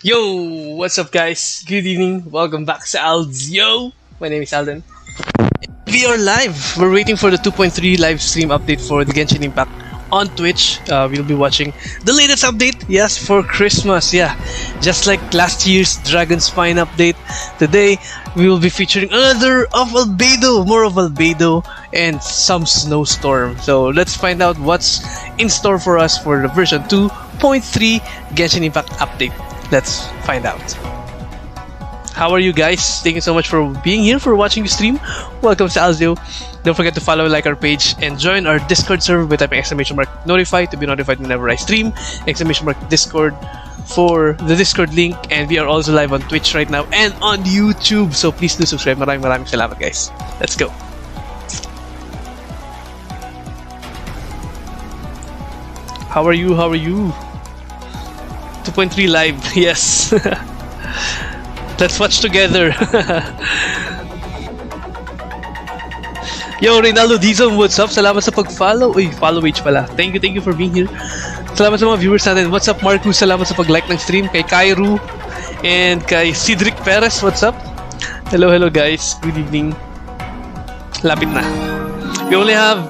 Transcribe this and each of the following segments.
Yo, what's up, guys? Good evening. Welcome back to Alds. Yo, my name is Alden. We are live. We're waiting for the 2.3 live stream update for the Genshin Impact on Twitch. We'll be watching the latest update. Yes, for Christmas. Yeah, just like last year's Dragon Spine update. Today we will be featuring another of Albedo, more of Albedo, and some snowstorm. So let's find out what's in store for us for the version 2.3 Genshin Impact update. Let's find out. How are you guys? Thank you so much for being here, for watching the stream. Welcome to Alzio. Don't forget to follow, like our page, and join our Discord server by typing !notify to be notified whenever I stream. !Discord for the Discord link. And we are also live on Twitch right now and on YouTube. So please do subscribe. Maraming salamat, guys. Let's go. How are you? How are you? 2.3 live, yes. Let's watch together. Yo, Reynaldo Dizon, what's up? Salamat sa pag-follow. Uy, follow page pala. Thank you for being here. Salamat sa mga viewers natin. What's up, Marcus? Salamat sa pag-like ng stream. Kay Kairu and kay Cedric Perez, what's up? Hello, guys. Good evening. Lapit na. We only have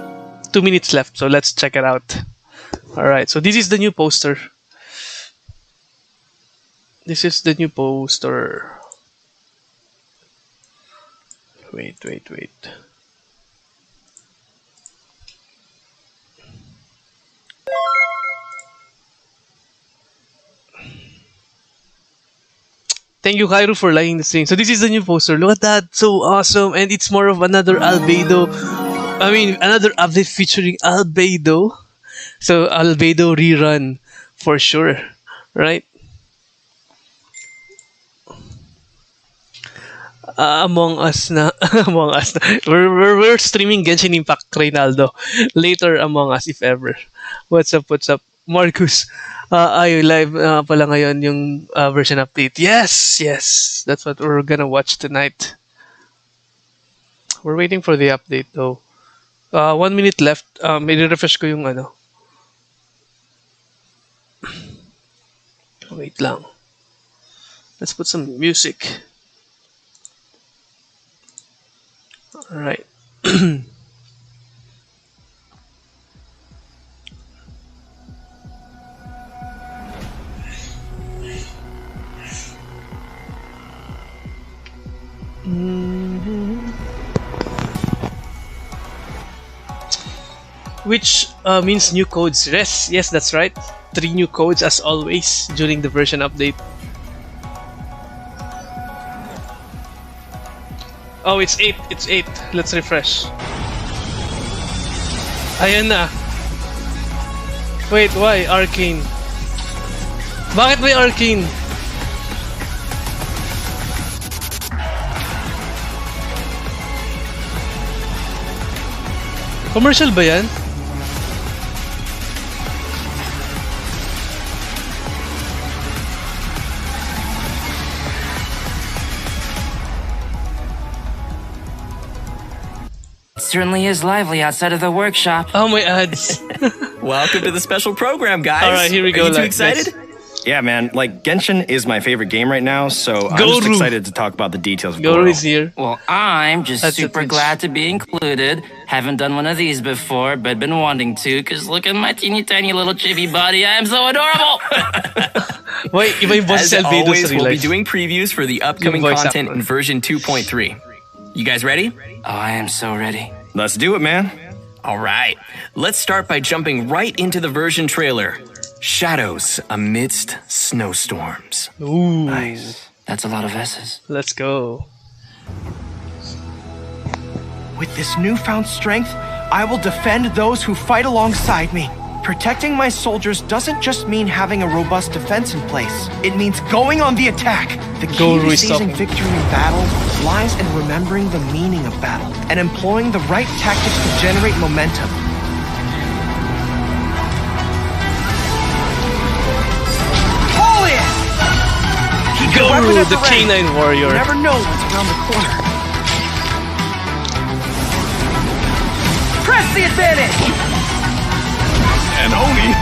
2 minutes left, so let's check it out. Alright, so this is the new poster. This is the new poster. Wait. Thank you, Cairo, for liking the stream. So this is the new poster. Look at that. So awesome. And it's more of another Albedo. Another update featuring Albedo. So Albedo rerun for sure. Right? Among Us na. Among Us na. We're streaming Genshin Impact, Reynaldo. Later, Among Us, if ever. What's up? Marcus, live pala ngayon yung version update. Yes. That's what we're gonna watch tonight. We're waiting for the update, though. 1 minute left. May refresh ko yung ano. Wait lang. Let's put some music. Alright. Which means new codes. Yes, that's right. 3 new codes as always during the version update. Oh, it's 8. Let's refresh. Ayan na. Wait, why? Arcane. Bakit may Arcane? Commercial ba yan? Certainly is lively outside of the workshop. Oh, my ads. Welcome to the special program, guys. All right, here we go. Are you too excited? Yeah, man. Like, Genshin is my favorite game right now, so I'm just excited to talk about the details of Goro. Goro is here. Well, I'm just super glad to be included. Haven't done one of these before, but been wanting to, because look at my teeny tiny little chibi body. I am so adorable! Wait, as always, we'll be doing previews for the upcoming content in version 2.3. You guys ready? Oh, I am so ready. Let's do it, man. All right. Let's start by jumping right into the version trailer. Shadows amidst snowstorms. Ooh. Nice. That's a lot of S's. Let's go. With this newfound strength, I will defend those who fight alongside me. Protecting my soldiers doesn't just mean having a robust defense in place. It means going on the attack. The key to seizing victory in battle lies in remembering the meaning of battle and employing the right tactics to generate momentum. Pull it! Goro, the canine warrior. You never know what's around the corner. Press the advantage! And Oni,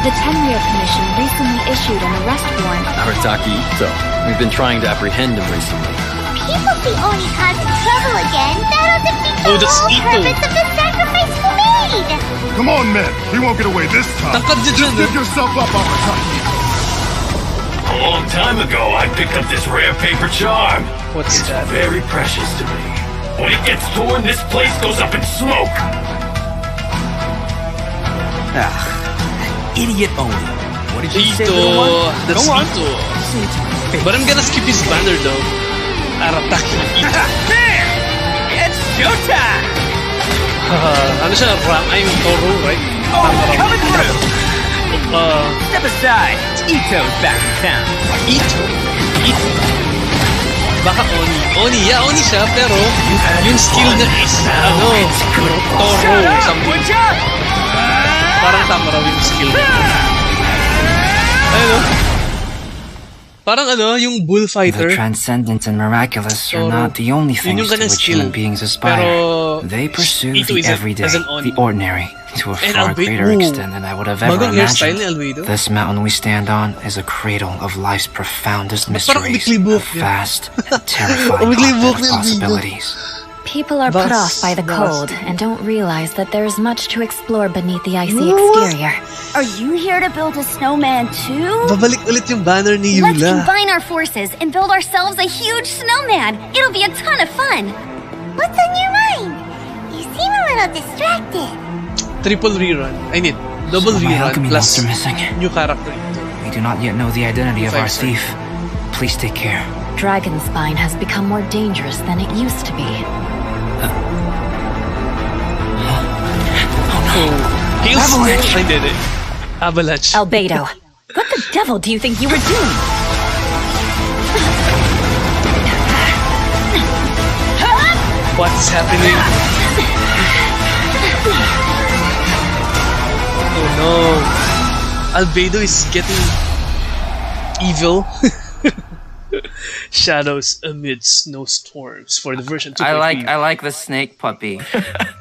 The Tenryou Commission recently issued an arrest warrant. Arataki Ito. We've been trying to apprehend him recently. People see Oni causing trouble again. That'll defeat the that's whole Ito. purpose of the sacrifice we made. Come on, men. He won't get away this time. Tangkad niya dyan, Give yourself up, Arataki. A long time ago, I picked up this rare paper charm. What's It's that? very precious to me. When it gets torn, this place goes up in smoke. Idiot Oni. What did you say, Ito. little one? That's Go on. Ito. But I'm gonna skip his banner though. Arataki Ito. It's showtime! Ano siya? I'm Goro, right? Coming through! Step aside. It's Ito's back in town. Ito? Ito? Baka Oni. Oni, yeah, Oni siya, pero yung skill na is, Toro, something. Parang tama raw yung skill niya. Ayun, parang yung bullfighter. The transcendent and miraculous are Toro. not the only Yun yung things to kanyang which skill. human beings aspire. Pero They pursue Ito the is a- everyday, as an Oni. the ordinary, to a And far greater Albedo. extent than I would have ever Bagong hairstyle imagined. ni Albedo. This mountain we stand on is a cradle of life's profoundest Parang mysteries, bigli buhok a niya. vast and terrifying Bigli buhok hotbed ni of Albedo. possibilities. People are put off by the cold and don't realize that there is much to explore beneath the icy exterior. Are you here to build a snowman too? Babalik ulit yung banner ni Let's Yula. combine our forces and build ourselves a huge snowman. It'll be a ton of fun. What's on your mind? You seem a little distracted. Triple rerun. I need double So my rerun alchemy plus monster missing. new character. We do not yet know the identity of our Five, sorry. thief. Please take care. Dragonspine has become more dangerous than it used to be. Avalanche! I did it. Avalanche. Albedo, what the devil do you think you were doing? What's happening? Oh no. Albedo is getting evil. Shadows amid snowstorms for the version 2.3. I like the snake puppy.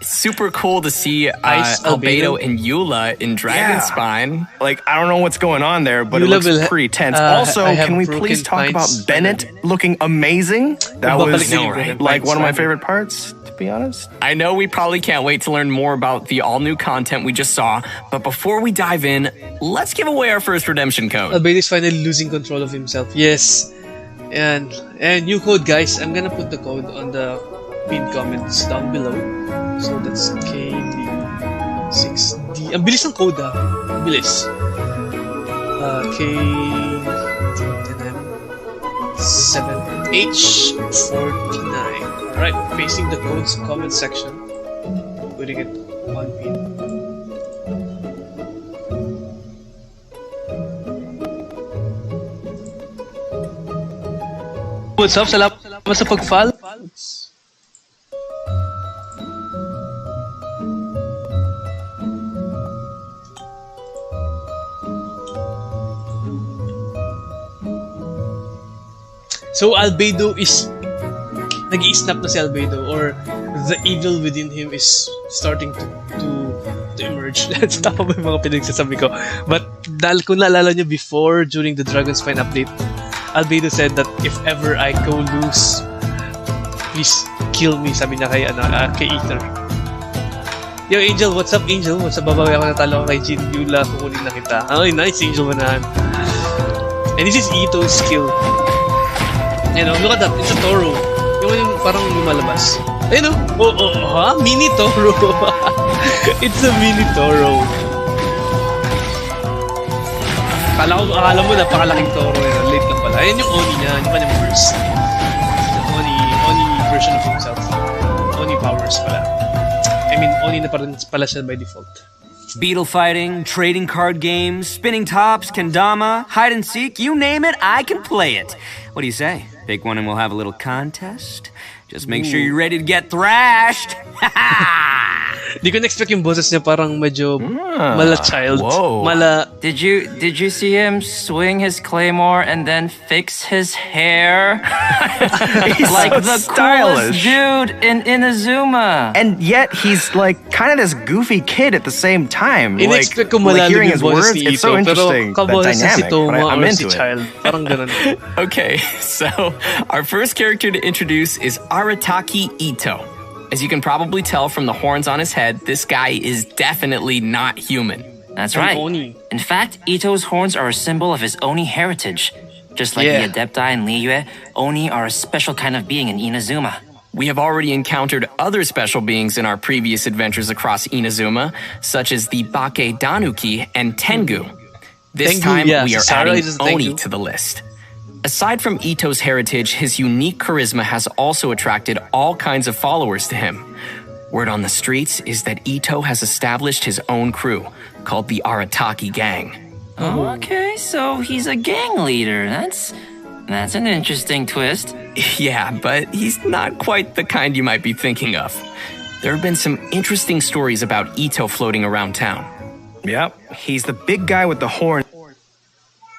Super cool to see Ice Albedo Albedo. and Yula in Dragonspine. Like, I don't know what's going on there, but Yula it looks will ha- pretty tense. I Also, have can we broken please talk about pines. Bennett looking amazing? That Babalik was na yung broken like pines, one of my right? favorite parts, to be honest. I know we probably can't wait to learn more about the all-new content we just saw, but before we dive in, let's give away our first redemption code. Albedo is finally losing control of himself. Yes. And new code, guys. I'm gonna put the code on the pinned comments down below. So that's KD6D. Ang bilis ng code ah. Ang bilis. K7H49. Alright, pasting the code's comment section. Putting it on pin. What's up? Salamat sa pag-follow. So Albedo is nag-i-snap na si Albedo, or the evil within him is starting to emerge. That's tama ba yung mga pinagsasabi ko? But dahil kung naalala nyo before, during the Dragonspine update, Albedo said that if ever I go loose, please kill me, sabi niya kay Ether. Yo Angel, what's up Angel? What's up? Babawi ako natalo kay Jin Yula, kukunin na kita. Ay, nice Angel manahan. And this is Ito's skill. You know, look at that, it's a Toro. Yung parang lumalabas. Ayun ha? Mini Toro. It's a mini Toro. Akala mo napakalaking Toro eh. Late lang pala. Ayan yung Oni niya, yung kanyang burst. Oni version of himself. Oni powers pala. I mean, Oni na pala siya by default. Beetle fighting, trading card games, spinning tops, kendama, hide and seek, you name it, I can play it. What do you say? Pick one and we'll have a little contest. Just make sure you're ready to get thrashed. Di ko na-expect yung boses niya parang medyo mala child. Whoa. Mala... Did you see him swing his claymore and then fix his hair? He's like so the stylish. coolest dude in Inazuma. And yet he's like kind of this goofy kid at the same time. In-expect ko like malalim hearing yung his boses words, ni it's so Ito, interesting. pero That kaboses niya si dynamic, Toma but I'm or si into it. Child. Parang ganun. Okay, so our first character to introduce is Arataki Ito. As you can probably tell from the horns on his head, this guy is definitely not human. That's right. Oni. In fact, Ito's horns are a symbol of his Oni heritage. Just like the Adepti in Liyue, Oni are a special kind of being in Inazuma. We have already encountered other special beings in our previous adventures across Inazuma, such as the Bake Danuki and Tengu. This time, we are adding Oni to the list. Aside from Ito's heritage, his unique charisma has also attracted all kinds of followers to him. Word on the streets is that Ito has established his own crew, called the Arataki Gang. Oh, okay, so he's a gang leader. That's an interesting twist. Yeah, but he's not quite the kind you might be thinking of. There have been some interesting stories about Ito floating around town. Yep, he's the big guy with the horns.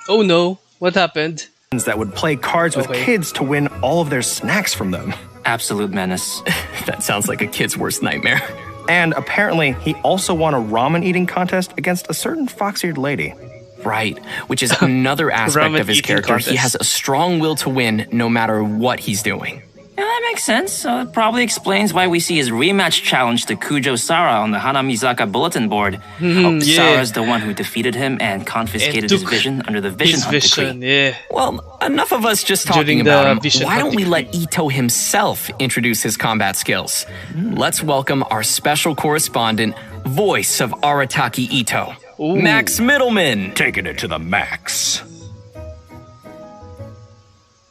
Oh no, what happened? That would play cards with kids to win all of their snacks from them. Absolute menace. That sounds like a kid's worst nightmare. And apparently, he also won a ramen eating contest against a certain fox-eared lady. Right, which is another aspect of his character. He has a strong will to win no matter what he's doing. Yeah, that makes sense. It probably explains why we see his rematch challenge to Kujo Sara on the Hanamizaka bulletin board. Sara's the one who defeated him and confiscated his vision under the Vision Hunt decree. Well, enough of us just talking about him. Why don't we let Ito himself introduce his combat skills? Let's welcome our special correspondent, voice of Arataki Ito, Max Middleman. Taking it to the max.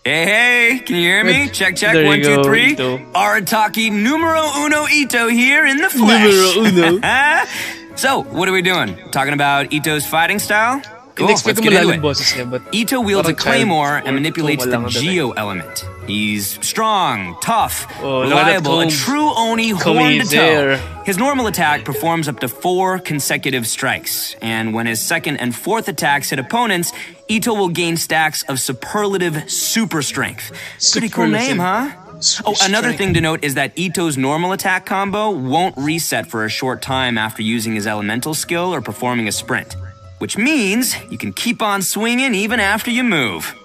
Hey, can you hear me? Check, 1, 2, 3. Arataki numero uno Ito here in the flesh. Numero uno. So, what are we doing? Talking about Ito's fighting style? Cool, let's get into it. Ito wields a claymore and manipulates the Geo element. He's strong, tough, reliable, a true Oni horn to toe. His normal attack performs up to 4 consecutive strikes, and when his second and fourth attacks hit opponents, Ito will gain stacks of superlative super strength. Pretty cool name, huh? Another thing to note is that Ito's normal attack combo won't reset for a short time after using his elemental skill or performing a sprint, which means you can keep on swinging even after you move.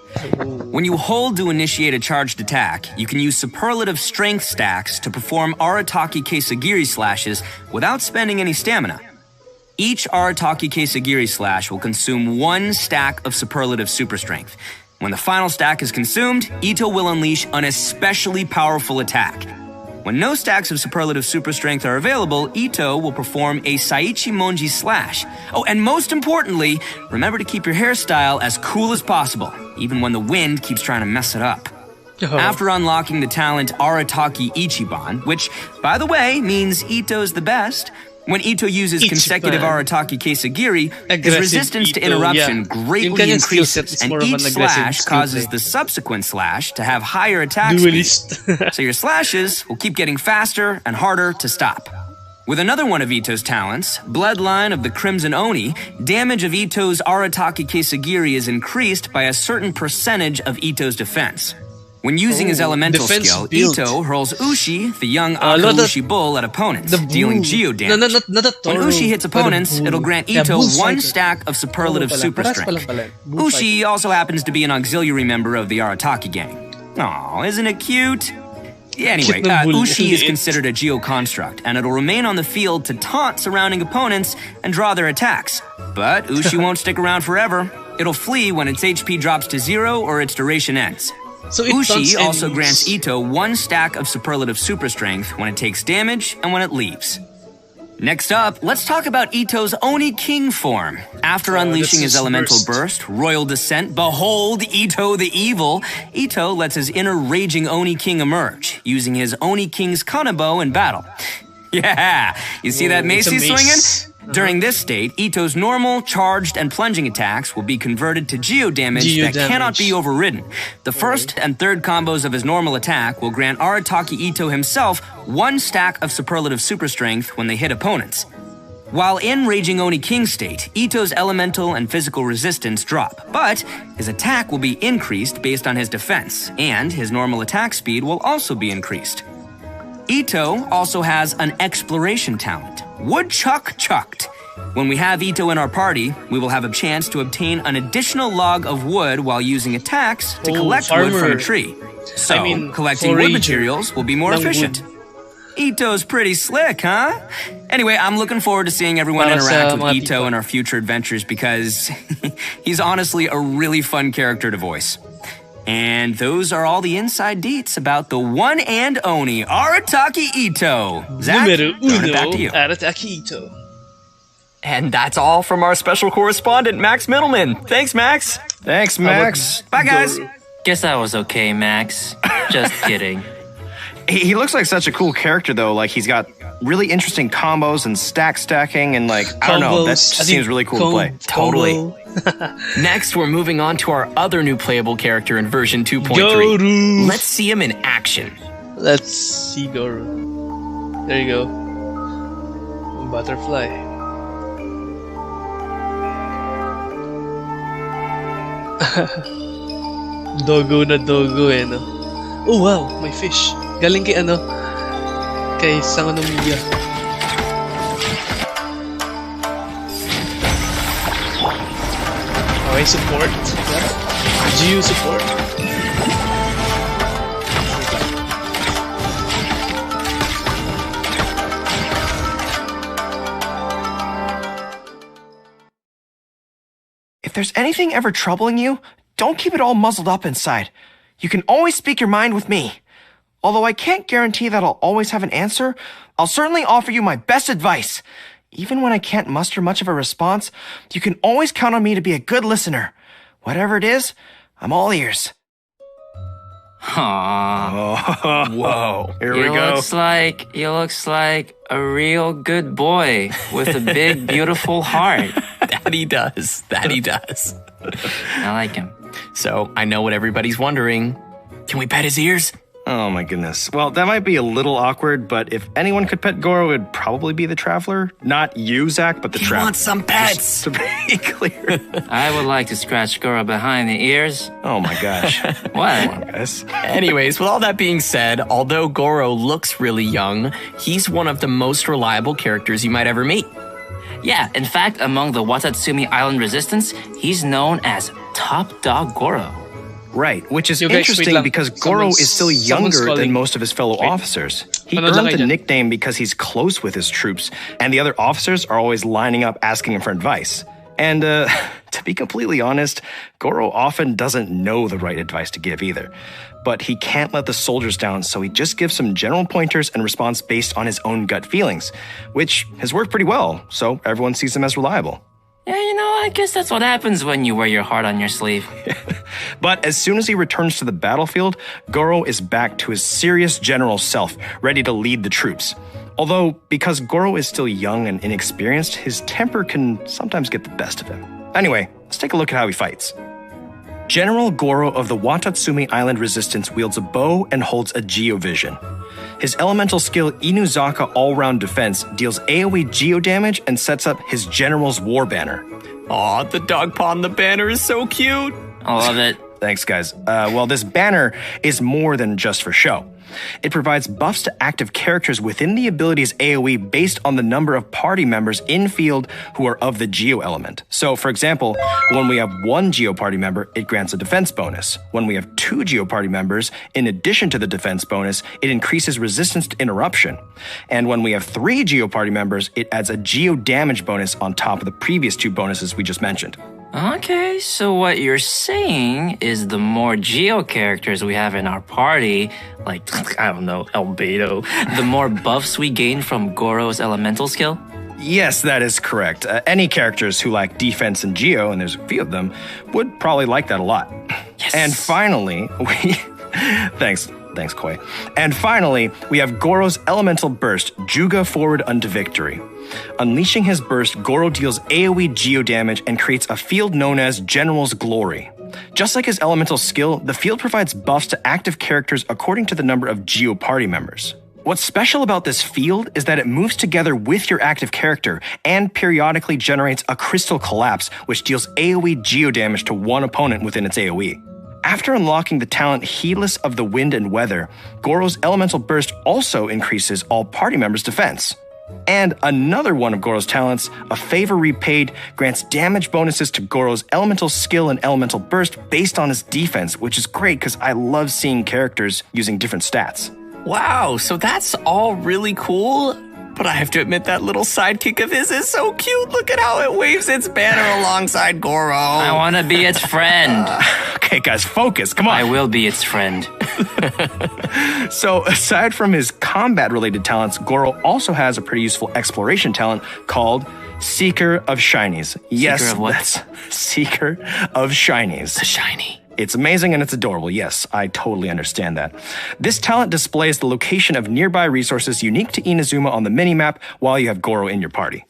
When you hold to initiate a charged attack, you can use superlative strength stacks to perform Arataki Keisagiri slashes without spending any stamina. Each Arataki Keisagiri slash will consume 1 stack of superlative super strength. When the final stack is consumed, Ito will unleash an especially powerful attack. When no stacks of superlative super strength are available, Ito will perform a Saichi Monji slash. And most importantly, remember to keep your hairstyle as cool as possible, even when the wind keeps trying to mess it up. After unlocking the talent Arataki Ichiban, which, by the way, means Ito's the best, when Ito uses consecutive Arataki Keisagiri, his resistance to interruption greatly increases, and each slash causes the subsequent slash to have higher attack speed. So your slashes will keep getting faster and harder to stop. With another one of Ito's talents, Bloodline of the Crimson Oni, damage of Ito's Arataki Keisagiri is increased by a certain percentage of Ito's defense. When using his elemental skill, Ito hurls Ushi, the young Akaushi bull, at opponents, dealing geo damage. When Ushi hits opponents, it'll grant Ito 1 stack of superlative super strength. Ushi also happens to be an auxiliary member of the Arataki gang. Aw, isn't it cute? Anyway, Ushi is considered a geo construct, and it'll remain on the field to taunt surrounding opponents and draw their attacks. But Ushi won't stick around forever. It'll flee when its HP drops to 0 or its duration ends. So Ushi also grants Ito 1 stack of superlative super strength when it takes damage and when it leaves. Next up, let's talk about Ito's Oni King form. After unleashing his elemental burst, Royal Descent, behold Ito the Evil, Ito lets his inner raging Oni King emerge, using his Oni King's Kanabo in battle. Yeah, you see that mace he's swinging? During this state, Ito's normal, charged, and plunging attacks will be converted to Geo damage that cannot be overridden. The first and third combos of his normal attack will grant Arataki Ito himself 1 stack of superlative super strength when they hit opponents. While in Raging Oni King state, Ito's elemental and physical resistance drop, but his attack will be increased based on his defense, and his normal attack speed will also be increased. Ito also has an exploration talent, Woodchuck Chucked. When we have Ito in our party, we will have a chance to obtain an additional log of wood while using attacks to collect wood from a tree. So, collecting wood materials will be more efficient. Ito's pretty slick, huh? Anyway, I'm looking forward to seeing everyone interact with Ito in our future adventures because he's honestly a really fun character to voice. And those are all the inside deets about the one and only Arataki Ito. Zach, back to you. Arataki Ito. And that's all from our special correspondent, Max Middleman. Thanks, Max. Thanks, Max. Bye, guys. Guess that was okay, Max. Just kidding. He looks like such a cool character, though. Like, he's got really interesting combos and stacking, and like, I don't know, that seems really cool to play. Totally. Next, we're moving on to our other new playable character in version 2.3. Let's see him in action. Let's see Goro. There you go. Butterfly. Dogo na dogo eh, no? Oh wow, my fish. Galing kay kay Sangonomiya. Okay, support. GU support. If there's anything ever troubling you, don't keep it all muzzled up inside. You can always speak your mind with me. Although I can't guarantee that I'll always have an answer, I'll certainly offer you my best advice. Even when I can't muster much of a response, you can always count on me to be a good listener. Whatever it is, I'm all ears. Aww. Whoa. Here we go. He looks like a real good boy with a big, beautiful heart. That he does. I like him. So, I know what everybody's wondering. Can we pet his ears? Oh my goodness. Well, that might be a little awkward, but if anyone could pet Goro, it'd probably be the Traveler. Not you, Zach, but the Traveler. He wants some pets! Just to be clear. I would like to scratch Goro behind the ears. Oh my gosh. What? Come on, guys. Anyways, with all that being said, although Goro looks really young, he's one of the most reliable characters you might ever meet. Yeah, in fact, among the Watatsumi Island Resistance, he's known as Top Dog Goro. Right, which is interesting because Goro is still younger than most of his fellow officers. He earned the nickname because he's close with his troops, and the other officers are always lining up asking him for advice. And to be completely honest, Goro often doesn't know the right advice to give either. But he can't let the soldiers down, so he just gives some general pointers and responds based on his own gut feelings, which has worked pretty well, so everyone sees him as reliable. Yeah, I guess that's what happens when you wear your heart on your sleeve. But as soon as he returns to the battlefield, Goro is back to his serious general self, ready to lead the troops. Although, because Goro is still young and inexperienced, his temper can sometimes get the best of him. Anyway, let's take a look at how he fights. General Goro of the Watatsumi Island Resistance wields a bow and holds a Geovision. His elemental skill Inuzaka All-Round Defense deals AoE Geo damage and sets up his General's War Banner. Aw, the dog paw on the banner is so cute. I love it. Thanks, guys. Well, this banner is more than just for show. It provides buffs to active characters within the ability's AoE based on the number of party members in field who are of the Geo element. So, for example, when we have one Geo party member, it grants a defense bonus. When we have two Geo party members, in addition to the defense bonus, it increases resistance to interruption. And when we have three Geo party members, it adds a Geo damage bonus on top of the previous two bonuses we just mentioned. Okay, so what you're saying is the more Geo characters we have in our party, like, I don't know, Albedo, the more buffs we gain from Goro's elemental skill? Yes, that is correct. Any characters who like defense and Geo, and there's a few of them, would probably like that a lot. Yes. And finally, Thanks. Thanks, Koi. And finally, we have Goro's Elemental Burst, Juga Forward unto Victory. Unleashing his burst, Goro deals AoE geo damage and creates a field known as General's Glory. Just like his elemental skill, the field provides buffs to active characters according to the number of geo party members. What's special about this field is that it moves together with your active character and periodically generates a Crystal Collapse, which deals AoE geo damage to one opponent within its AoE. After unlocking the talent Heedless of the Wind and Weather, Goro's Elemental Burst also increases all party members' defense. And another one of Goro's talents, a Favor Repaid, grants damage bonuses to Goro's Elemental Skill and Elemental Burst based on his defense, which is great because I love seeing characters using different stats. Wow, so that's all really cool. But I have to admit that little sidekick of his is so cute. Look at how it waves its banner alongside Goro. I want to be its friend. Okay, guys, focus. Come on. I will be its friend. So, aside from his combat-related talents, Goro also has a pretty useful exploration talent called Seeker of Shinies. Yes, Seeker of what? That's Seeker of Shinies. The shiny. It's amazing and it's adorable. Yes, I totally understand that. This talent displays the location of nearby resources unique to Inazuma on the minimap while you have Goro in your party.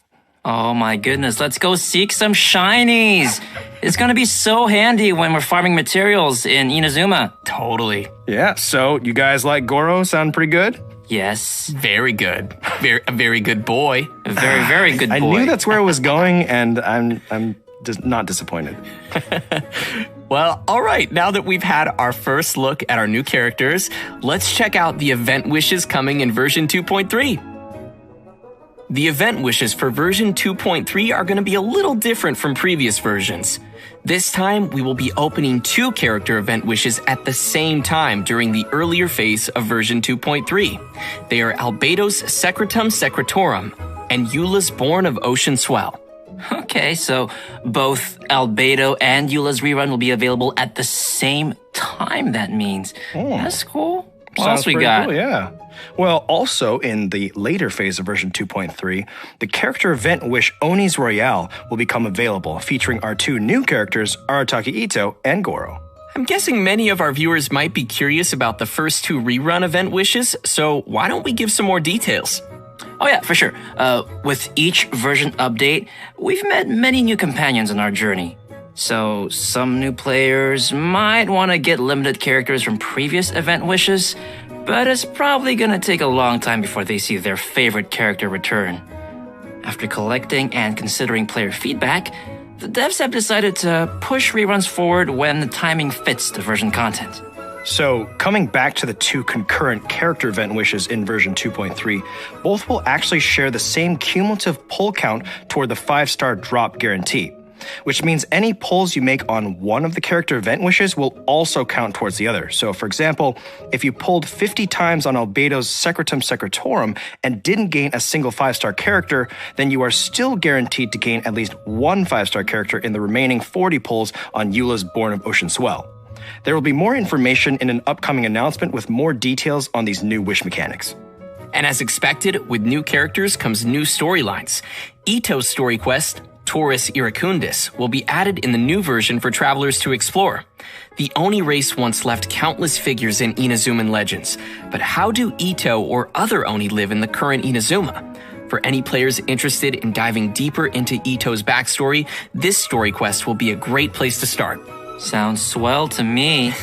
Oh my goodness, let's go seek some shinies. It's gonna be so handy when we're farming materials in Inazuma. Totally. Yeah, so you guys like Goro? Sound pretty good? Yes. Very good. A very good boy. A very, very good boy. I knew that's where it was going, and I'm just not disappointed. Well, all right. Now that we've had our first look at our new characters, let's check out the event wishes coming in version 2.3. The event wishes for version 2.3 are going to be a little different from previous versions. This time, we will be opening 2 character event wishes at the same time during the earlier phase of version 2.3. They are Albedo's Secretum Secretorum and Eula's Born of Ocean Swell. Okay, so both Albedo and Eula's rerun will be available at the same time, that means. That's cool. What else we got? Cool, yeah. Well, also in the later phase of version 2.3, the character event wish Oni's Royale will become available, featuring our 2 new characters, Arataki Ito and Goro. I'm guessing many of our viewers might be curious about the first 2 rerun event wishes, so why don't we give some more details? Oh yeah, for sure. With each version update, we've met many new companions on our journey. So some new players might want to get limited characters from previous event wishes, but it's probably gonna take a long time before they see their favorite character return. After collecting and considering player feedback, the devs have decided to push reruns forward when the timing fits the version content. So, coming back to the 2 concurrent character event wishes in version 2.3, both will actually share the same cumulative pull count toward the 5-star drop guarantee, which means any pulls you make on one of the character event wishes will also count towards the other. So, for example, if you pulled 50 times on Albedo's Secretum Secretorum and didn't gain a single 5-star character, then you are still guaranteed to gain at least one 5-star character in the remaining 40 pulls on Eula's Born of Ocean Swell. There will be more information in an upcoming announcement with more details on these new wish mechanics. And as expected, with new characters comes new storylines. Ito's story quest, Taurus Iracundus, will be added in the new version for travelers to explore. The Oni race once left countless figures in Inazuman legends, but how do Ito or other Oni live in the current Inazuma? For any players interested in diving deeper into Ito's backstory, this story quest will be a great place to start. Sounds swell to me.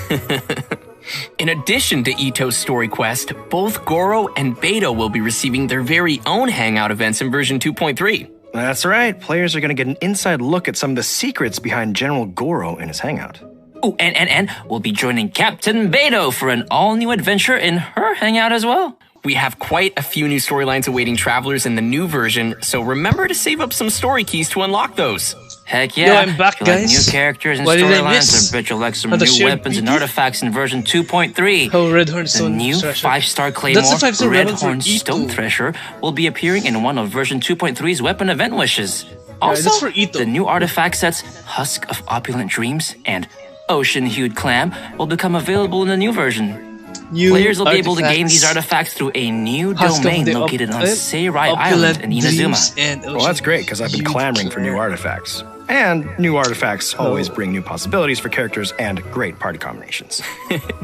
In addition to Ito's story quest, both Goro and Beto will be receiving their very own hangout events in version 2.3. That's right, players are going to get an inside look at some of the secrets behind General Goro in his hangout. Oh, and we'll be joining Captain Beto for an all-new adventure in her hangout as well. We have quite a few new storylines awaiting travelers in the new version, so remember to save up some story keys to unlock those. Heck yeah. Yo, I'm back, if you guys. Like new characters and What did I storylines, miss? I bet you'll like some new weapons and artifacts in version 2.3. Oh, Redhorn The new 5-star Claymore, Redhorn Stone Thresher, will be appearing in one of version 2.3's weapon event wishes. Also, for Ito. the new artifact sets Husk of Opulent Dreams and Ocean-Hued Clam will become available in the new version. Players will be able to gain these artifacts through a new domain located on Seirai Island in Inazuma. Well, that's great, because I've been clamoring for new artifacts. And new artifacts always bring new possibilities for characters and great party combinations.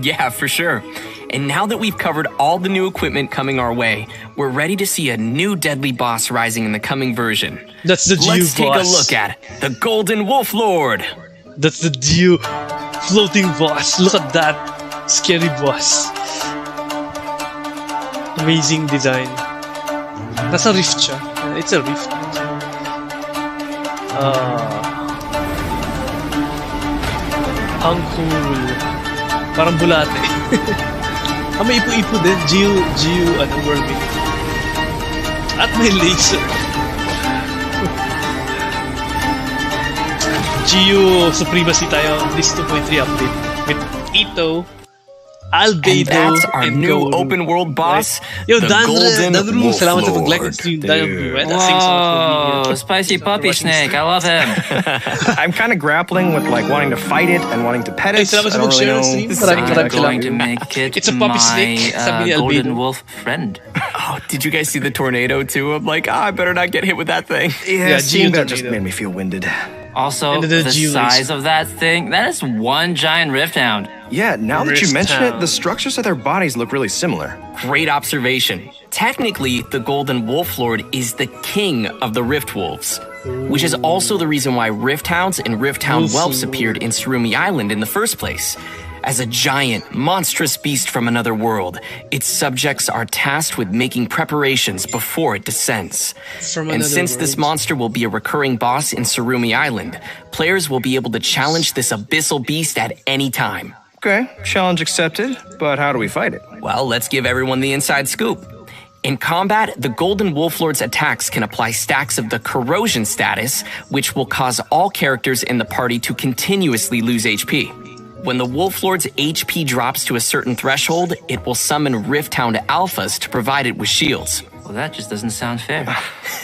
Yeah, for sure. And now that we've covered all the new equipment coming our way, we're ready to see a new deadly boss rising in the coming version. That's the Dio Let's take boss. a look at the Golden Wolf Lord. That's the Dio floating boss. Look at that scary boss. Amazing design. Nasa rift siya. It's a rift. Ang cool. Parang bulate. May ipo-ipo din. Geo, worming. At may laser. Geo Supremacy tayo on this 2.3 update with Ito, Albedo, and that's our and new Goro. open world boss, Yo, the Golden Wolf Salamat sa pag-like and stream. Whoa, spicy puppy snake. I love him. I'm kind of grappling with like wanting to fight it and wanting to pet it. I don't really know. I'm going to make it it's a puppy snake. my golden wolf friend. Oh, did you guys see the tornado too? I'm like, I better not get hit with that thing. Yeah, seeing that just made me feel winded. Also, the size of that thing, that is one giant rift hound. Yeah, now that you mention it, the structures of their bodies look really similar. Great observation. Technically, the Golden Wolf Lord is the king of the Rift Wolves, which is also the reason why Rift Hounds and Rift Hound whelps appeared in Surumi Island in the first place. As a giant, monstrous beast from another world, its subjects are tasked with making preparations before it descends. And since this monster will be a recurring boss in Surumi Island, players will be able to challenge this abyssal beast at any time. Okay, challenge accepted, but how do we fight it? Well, let's give everyone the inside scoop. In combat, the Golden Wolf Lord's attacks can apply stacks of the corrosion status, which will cause all characters in the party to continuously lose HP. When the Wolf Lord's HP drops to a certain threshold, it will summon Rift Hound Alphas to provide it with shields. Well, that just doesn't sound fair.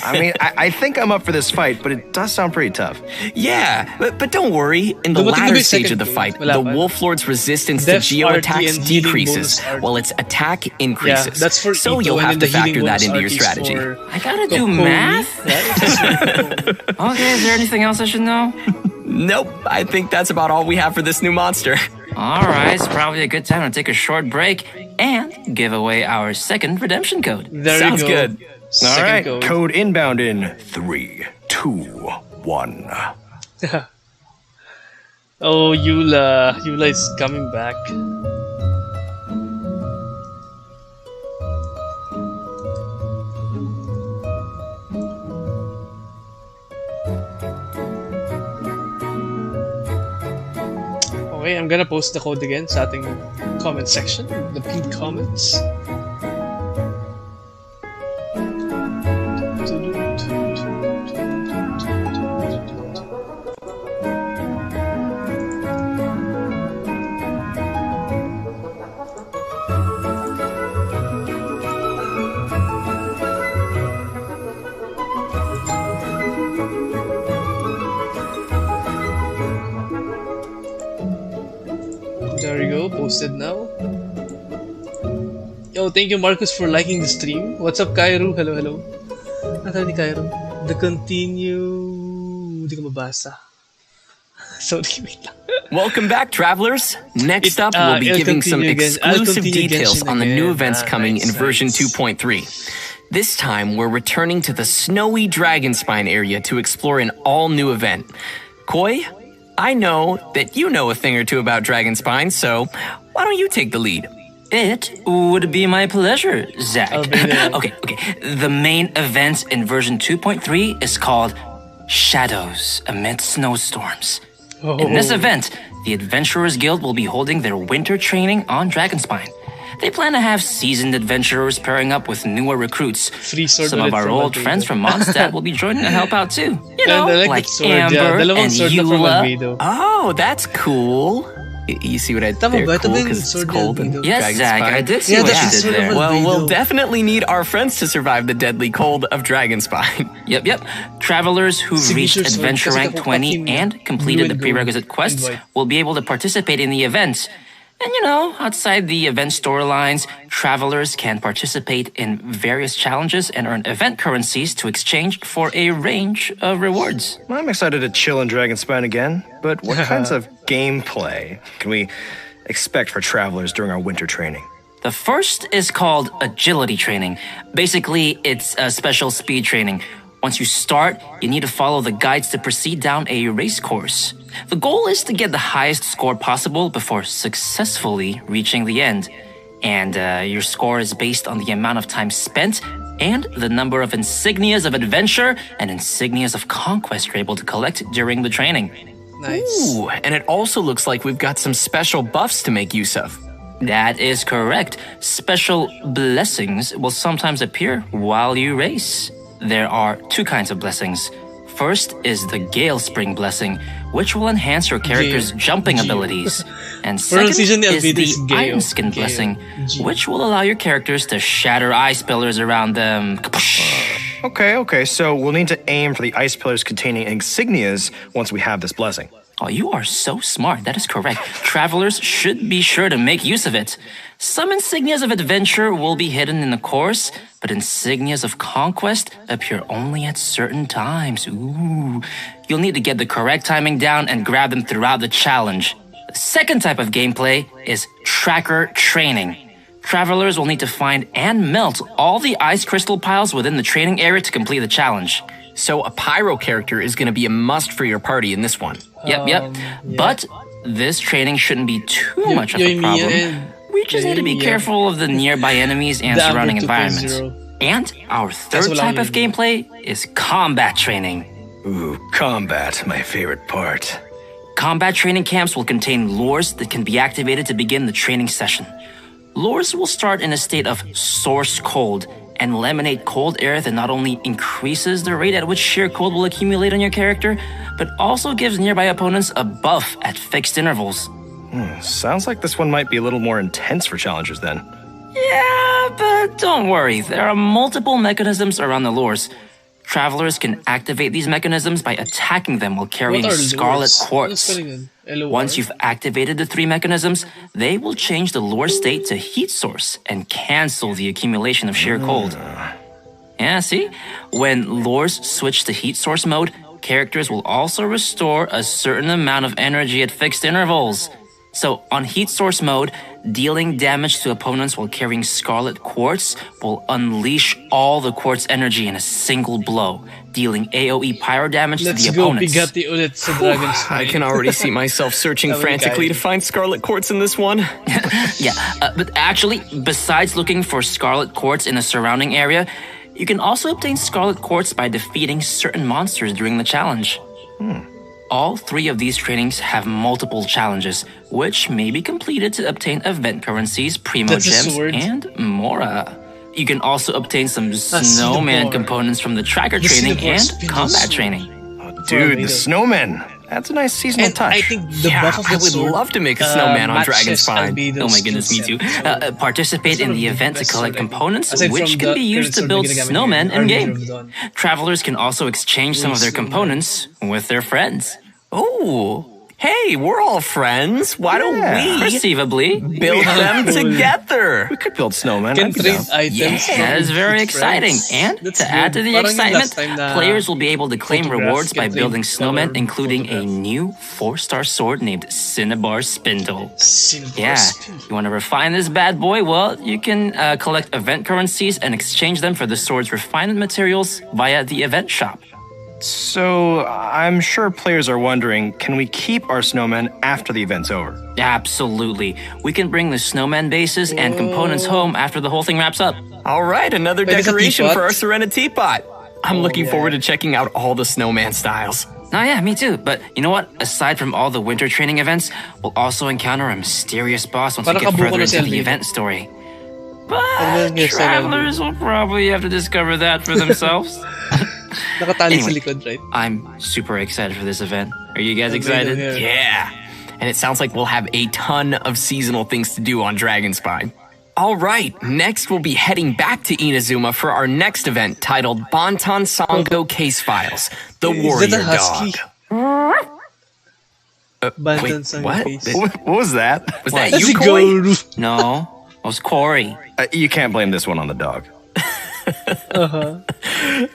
I mean, I think I'm up for this fight, but it does sound pretty tough. Yeah, but don't worry. In the latter stage of the fight, the Wolf Lord's resistance to Geo attacks decreases, while its attack increases. Yeah, that's for so you'll have to factor that into your strategy. I gotta do math? Okay, is there anything else I should know? Nope, I think that's about all we have for this new monster. Alright, it's probably a good time to take a short break and give away our second redemption code. Sounds good. All right, code inbound in 3, 2, 1. Oh, Eula. Eula is coming back. Okay, I'm gonna post the code again sa ating comment section, the pinned comments. There we go, posted now. Yo, thank you Marcus for liking the stream. What's up Cairo? Hello, hello. Ano ni Cairo? The continue... Hindi ko mabasa. Sorry, wait lang. Welcome back, travelers. Next up, we'll be giving some exclusive details on the new events coming in version 2.3. This time, we're returning to the snowy Dragonspine area to explore an all-new event. Koi, I know that you know a thing or two about Dragonspine, so why don't you take the lead? It would be my pleasure, Zach. Okay. The main event in version 2.3 is called Shadows Amid Snowstorms. In this event, the Adventurers Guild will be holding their winter training on Dragonspine. They plan to have seasoned adventurers pairing up with newer recruits. Some of our old friends from Mondstadt will be joining to help out too. You know, like Amber and Eula. Oh, that's cool. You see what I did there? Cool, because it's cold and yes, Zach, I did see what you did there. Well, we'll definitely need our friends to survive the deadly cold of Dragonspine. Yep. Travelers who reached Adventure Rank 20 and completed the prerequisite quests will be able to participate in the event. And outside the event storylines, travelers can participate in various challenges and earn event currencies to exchange for a range of rewards. I'm excited to chill in Dragonspine again, but what kinds of gameplay can we expect for travelers during our winter training? The first is called agility training. Basically, it's a special speed training. Once you start, you need to follow the guides to proceed down a race course. The goal is to get the highest score possible before successfully reaching the end. And your score is based on the amount of time spent and the number of insignias of adventure and insignias of conquest you're able to collect during the training. Nice. Ooh, and it also looks like we've got some special buffs to make use of. That is correct. Special blessings will sometimes appear while you race. There are two kinds of blessings. First is the Gale Spring blessing, which will enhance your character's jumping abilities. And second is the Iron Skin blessing, which will allow your characters to shatter ice pillars around them. Okay, so we'll need to aim for the ice pillars containing insignias once we have this blessing. Oh, you are so smart. That is correct. Travelers should be sure to make use of it. Some insignias of adventure will be hidden in the course, but insignias of conquest appear only at certain times. Ooh. You'll need to get the correct timing down and grab them throughout the challenge. The second type of gameplay is tracker training. Travelers will need to find and melt all the ice crystal piles within the training area to complete the challenge. So a pyro character is going to be a must for your party in this one. Yep. Yeah. But this training shouldn't be too much of a problem. We just need to be careful of the nearby enemies and surrounding environments. And our third type of gameplay is combat training. Ooh, combat, my favorite part. Combat training camps will contain lures that can be activated to begin the training session. Lures will start in a state of source cold and will emanate cold air that not only increases the rate at which sheer cold will accumulate on your character, but also gives nearby opponents a buff at fixed intervals. Sounds like this one might be a little more intense for challengers then. Yeah, but don't worry. There are multiple mechanisms around the lures. Travelers can activate these mechanisms by attacking them while carrying Scarlet Quartz. Once you've activated the three mechanisms, they will change the lure state to heat source and cancel the accumulation of sheer cold. Yeah, see? When lures switch to heat source mode, characters will also restore a certain amount of energy at fixed intervals. So on heat source mode, dealing damage to opponents while carrying Scarlet Quartz will unleash all the quartz energy in a single blow, dealing AoE pyro damage to the opponents. I can already see myself searching frantically to find Scarlet Quartz in this one. But actually, besides looking for Scarlet Quartz in the surrounding area, you can also obtain Scarlet Quartz by defeating certain monsters during the challenge. All three of these trainings have multiple challenges, which may be completed to obtain event currencies, primo gems, and mora. You can also obtain some Snowman components from the tracker training and combat training. Dude, the Snowman. That's a nice seasonal touch. I think the buff of I would love to make a snowman on Dragonspine. Oh my goodness, me too. Participate in the event to collect components, which can be used to build snowmen in-game. Travelers can also exchange some of their components with their friends. Oh, hey, we're all friends. Why don't we perceivably build them together? We could build snowmen. Can trade items. That is very exciting. And to add to the excitement, players will be able to claim rewards by building snowmen, including a new 4-star sword named Cinnabar Spindle. You want to refine this bad boy? Well, you can collect event currencies and exchange them for the sword's refinement materials via the event shop. So, I'm sure players are wondering, can we keep our snowmen after the event's over? Absolutely. We can bring the snowman bases and components home after the whole thing wraps up. All right, another decoration for our Serena Teapot. I'm looking forward to checking out all the snowman styles. Oh yeah, me too. But you know what? Aside from all the winter training events, we'll also encounter a mysterious boss once we get further into the event story. But travelers will probably have to discover that for themselves. Anyway, I'm super excited for this event. Are you guys excited? Yeah. And it sounds like we'll have a ton of seasonal things to do on Dragonspine. All right, next we'll be heading back to Inazuma for our next event titled Bantan Sango Case Files, The Warrior Dog. Wait, what? What was that? Was that you, Corey? No, it was Corey. You can't blame this one on the dog.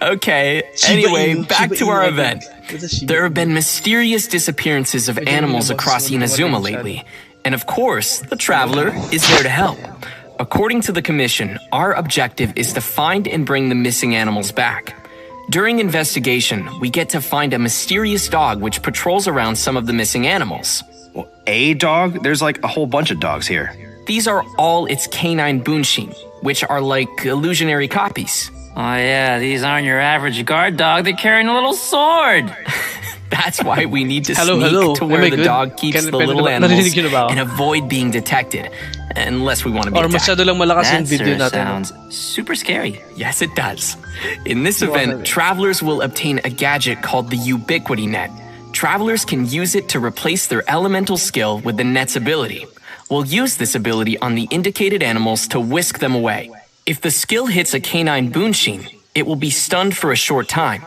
Okay, anyway, back to our event. There have been mysterious disappearances of animals across Inazuma lately, and of course, the Traveler is there to help. According to the Commission, our objective is to find and bring the missing animals back. During investigation, we get to find a mysterious dog which patrols around some of the missing animals. Well, a dog? There's like a whole bunch of dogs here. These are all its canine bunshin, which are like illusionary copies. Oh yeah, these aren't your average guard dog. They're carrying a little sword. That's why we need to sneak to where the dog keeps the little animals and avoid being detected. Unless we want to be attacked. That sounds super scary. Yes, it does. In this event, travelers will obtain a gadget called the Ubiquity Net. Travelers can use it to replace their elemental skill with the net's ability. We'll use this ability on the indicated animals to whisk them away. If the skill hits a canine bunshin, it will be stunned for a short time.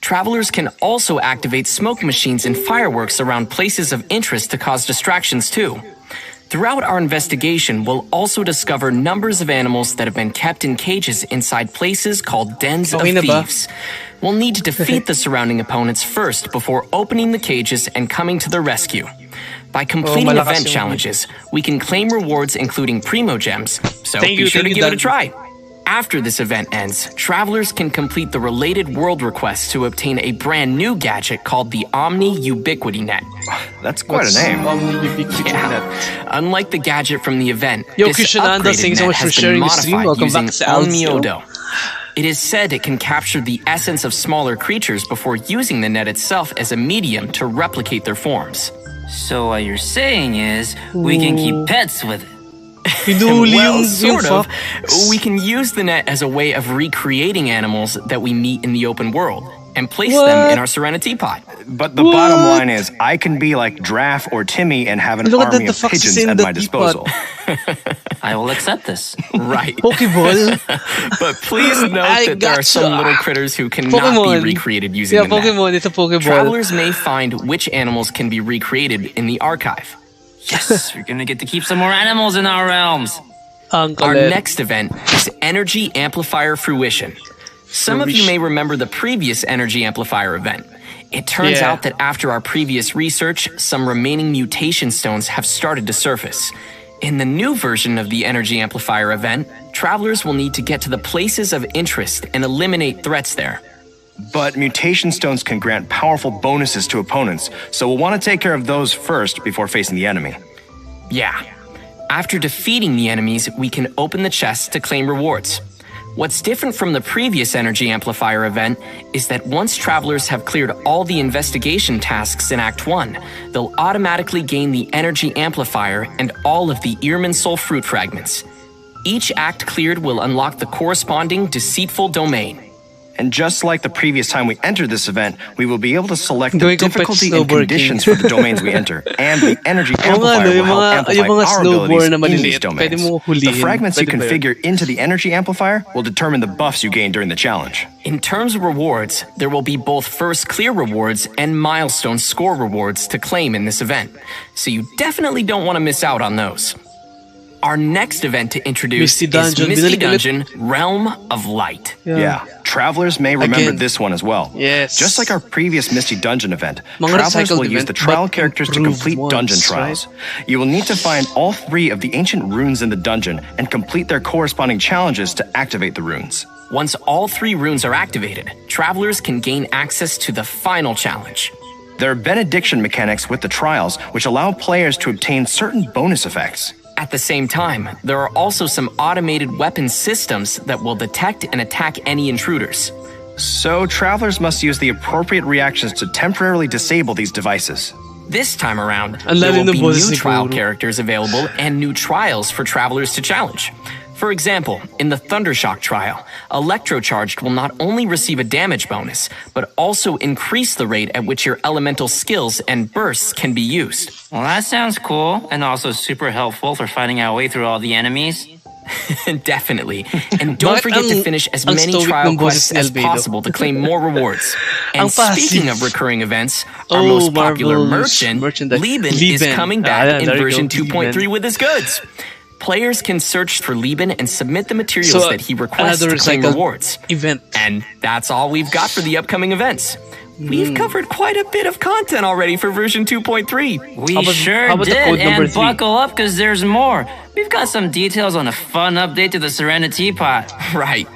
Travelers can also activate smoke machines and fireworks around places of interest to cause distractions too. Throughout our investigation, we'll also discover numbers of animals that have been kept in cages inside places called dens of thieves. We'll need to defeat the surrounding opponents first before opening the cages and coming to their rescue. By completing event challenges, we can claim rewards including Primo Gems, so be sure to give it a try. After this event ends, travelers can complete the related world request to obtain a brand new gadget called the Omni Ubiquity Net. That's quite a name. Yeah. Unlike the gadget from the event, this upgraded net has been modified using Onmyodo. It is said it can capture the essence of smaller creatures before using the net itself as a medium to replicate their forms. So what you're saying is, we can keep pets with it. Well, sort of. We can use the net as a way of recreating animals that we meet in the open world and place them in our Serenity Teapot. But the bottom line is, I can be like Draff or Timmy and have an army of pigeons at my disposal. I will accept this. Right. Pokeball. But please note that there are some little critters who cannot be recreated using the net. Pokemon, it's a Pokeball. Travelers may find which animals can be recreated in the archive. Yes, we're gonna get to keep some more animals in our realms. Our next event is Energy Amplifier Fruition. Some of you may remember the previous Energy Amplifier event. It turns out that after our previous research, some remaining mutation stones have started to surface. In the new version of the Energy Amplifier event, travelers will need to get to the places of interest and eliminate threats there. But mutation stones can grant powerful bonuses to opponents, so we'll want to take care of those first before facing the enemy. Yeah. After defeating the enemies, we can open the chests to claim rewards. What's different from the previous Energy Amplifier event is that once travelers have cleared all the investigation tasks in Act 1, they'll automatically gain the Energy Amplifier and all of the Earman Soul Fruit fragments. Each act cleared will unlock the corresponding deceitful domain. And just like the previous time we entered this event, we will be able to select the difficulty and conditions for the domains we enter, and the Energy Amplifier will help amplify our abilities in these domains. The fragments you configure into the Energy Amplifier will determine the buffs you gain during the challenge. In terms of rewards, there will be both first clear rewards and milestone score rewards to claim in this event, so you definitely don't want to miss out on those. Our next event to introduce is Misty Dungeon Realm of Light. Yeah. Travelers may remember this one as well. Yes. Just like our previous Misty Dungeon event, travelers will use the trial characters to complete dungeon trials. You will need to find all 3 of the ancient runes in the dungeon and complete their corresponding challenges to activate the runes. Once all 3 runes are activated, travelers can gain access to the final challenge. There are benediction mechanics with the trials, which allow players to obtain certain bonus effects. At the same time, there are also some automated weapon systems that will detect and attack any intruders. So, travelers must use the appropriate reactions to temporarily disable these devices. This time around, there will be new trial characters available and new trials for travelers to challenge. For example, in the Thundershock trial, Electrocharged will not only receive a damage bonus, but also increase the rate at which your elemental skills and bursts can be used. Well, that sounds cool, and also super helpful for finding our way through all the enemies. Definitely. And don't forget to finish as many trial quests as possible to claim more rewards. And speaking of recurring events, our most popular merchant, Lieben, is coming back in version 2.3 with his goods. Players can search for Lieben and submit the materials that he requests to claim rewards. And that's all we've got for the upcoming events. We've covered quite a bit of content already for version 2.3. We sure did, and buckle up because there's more. We've got some details on a fun update to the Serenity Teapot. Right.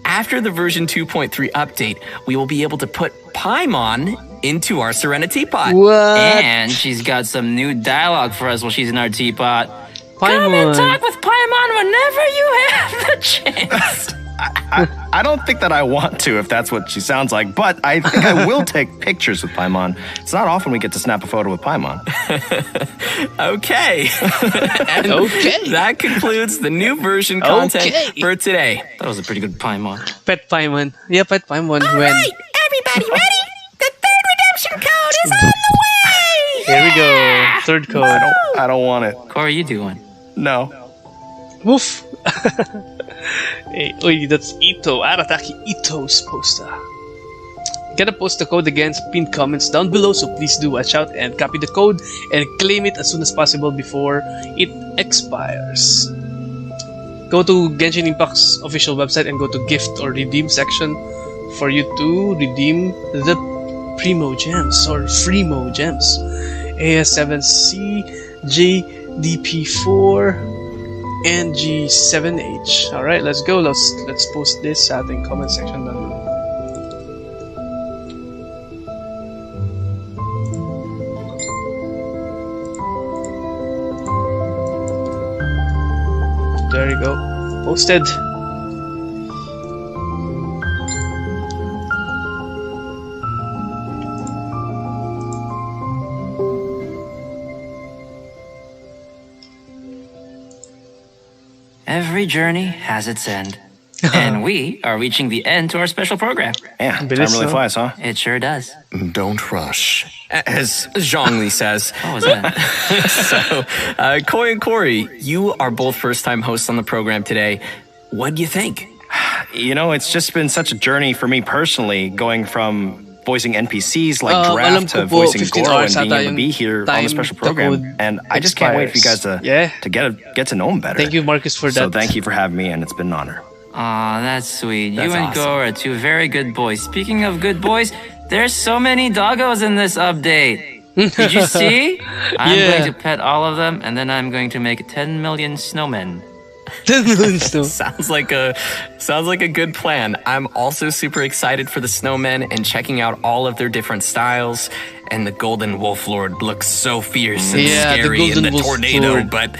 After the version 2.3 update, we will be able to put Paimon into our Serenity Teapot. What? And she's got some new dialogue for us while she's in our teapot. Come and talk with Paimon whenever you have the chance. I don't think that I want to, if that's what she sounds like, but I think I will take pictures with Paimon. It's not often we get to snap a photo with Paimon. Okay. That concludes the new version content for today. That was a pretty good Paimon. Pet Paimon. Yeah, Pet Paimon. All right, everybody ready? The third redemption code is on the way! Here we go. Third code. I don't want it. Corey, you do one. No. Woof. Hey, that's Ito. Arataki Ito's poster. Gonna post the code against pinned comments down below, so please do watch out and copy the code and claim it as soon as possible before it expires. Go to Genshin Impact's official website and go to gift or redeem section for you to redeem the Primo Gems or Freemo Gems. AS7C, JDP4, and G7H. Alright, let's go. Let's post this at the comment section down below. There you go. Posted. Every journey has its end. And we are reaching the end to our special program. Yeah, time really flies, huh? It sure does. Don't rush. As Zhongli says. What was that? So, Koi and Corey, you are both first-time hosts on the program today. What do you think? You know, it's just been such a journey for me personally, going from voicing NPCs like Draft to voicing Goro and being able to be here on the special program. And I just can't wait for you guys to get to know him better. Thank you, Marcus, for that. So thank you for having me, and it's been an honor. Aw, that's sweet. You and Goro are two very good boys. Speaking of good boys, there's so many doggos in this update. Did you see? I'm going to pet all of them, and then I'm going to make 10 million snowmen. 10 million snow. Sounds like a good plan. I'm also super excited for the snowmen and checking out all of their different styles. And the Golden Wolf Lord looks so fierce and scary in the tornado, but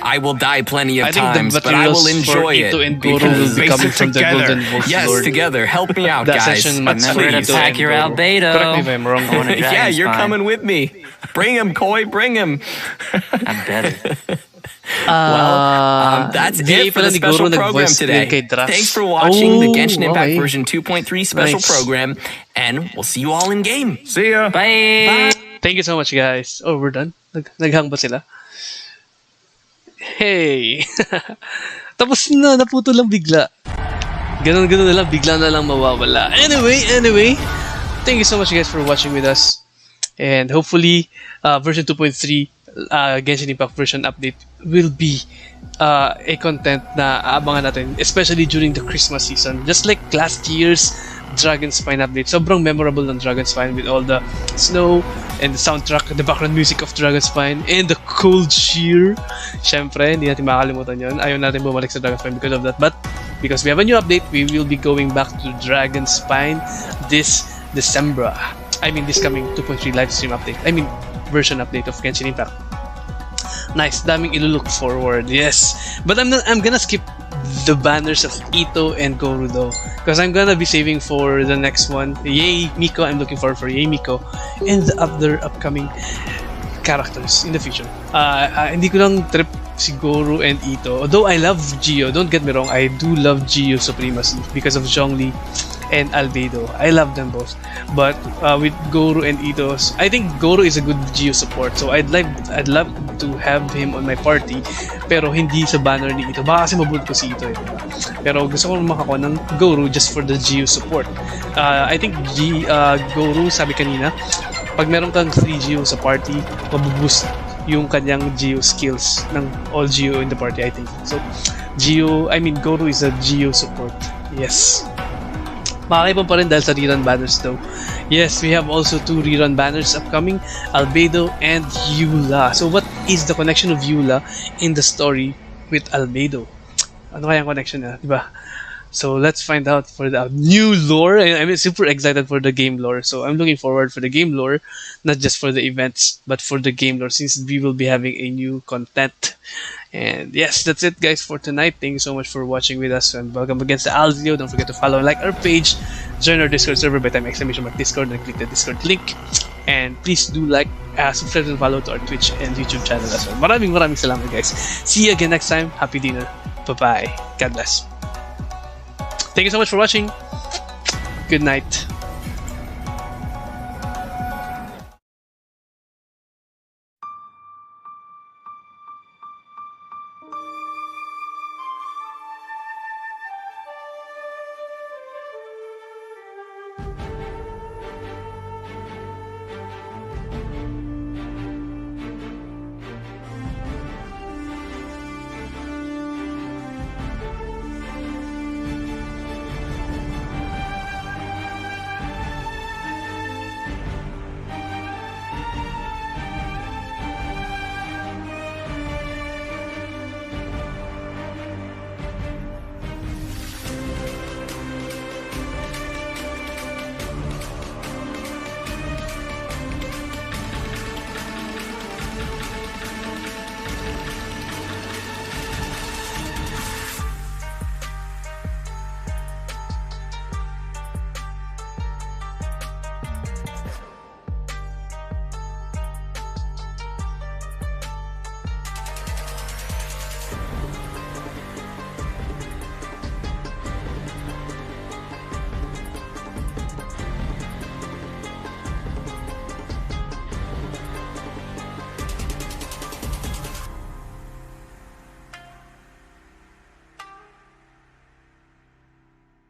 I will die plenty of times, but I will enjoy it. Because together. Yes, together. Help me out, guys. Remember to pack your albedo. Correct me if I'm wrong. Yeah, you're coming with me. Bring him, Koi, bring him. I'm better. That's it for the special program today. Thanks for watching the Genshin Impact version 2.3 special program, and we'll see you all in game. See ya. Bye. Thank you so much, guys. Oh, we're done. Naghang ba sila? Hey. Tapos na, naputo lang bigla. Ganon na lang, bigla na lang mawawala. Anyway, thank you so much, guys, for watching with us. And hopefully, version 2.3 Genshin Impact version update will be a content na aabangan natin, especially during the Christmas season. Just like last year's Dragon Spine update. Sobrang memorable ng Dragon Spine with all the snow and the soundtrack, the background music of Dragon Spine, and the cold sheer. Syempre, hindi natin makakalimutan yun. Ayaw natin bumalik sa Dragon Spine because of that. But because we have a new update, we will be going back to Dragon Spine this December. I mean, this coming 2.3 live stream update. I mean, version update of Genshin Impact. Nice, daming ilulook forward, yes. But I'm gonna skip the banners of Ito and Goro though, because I'm gonna be saving for the next one. Yay Miko, I'm looking forward for Yay Miko and the other upcoming characters in the future. Hindi ko lang trip si Goro and Ito. Although I love Gio, don't get me wrong, I do love Gio supremacy because of Zhongli and Albedo. I love them both. But with Goro and Ito's, I think Goro is a good Geo support. So I'd love to have him on my party. Pero hindi sa banner ni Ito. Baka kasi mabulot ko si Ito eh. Pero gusto ko makakuha ng Goro just for the Geo support. I think Goro, sabi kanina, pag meron kang 3 Geo sa party, mabuboost yung kanyang Geo skills ng all Geo in the party, I think. So, Goro is a Geo support. Yes. Makakaibang pa rin dahil sa rerun banners though. Yes, we have also 2 rerun banners upcoming, Albedo and Eula. So what is the connection of Eula in the story with Albedo? Ano kaya ang connection niya, diba? So let's find out for the new lore. I'm super excited for the game lore. So I'm looking forward for the game lore, not just for the events, but for the game lore, since we will be having a new content. And yes, that's it guys for tonight. Thank you so much for watching with us, and welcome again to Alzio. Don't forget to follow and like our page, join our Discord server by time !Discord and click the Discord link. And please do like, subscribe and follow to our Twitch and YouTube channel as well. Maraming salamat guys. See you again next time. Happy dinner. Bye bye. God bless. Thank you so much for watching. Good night.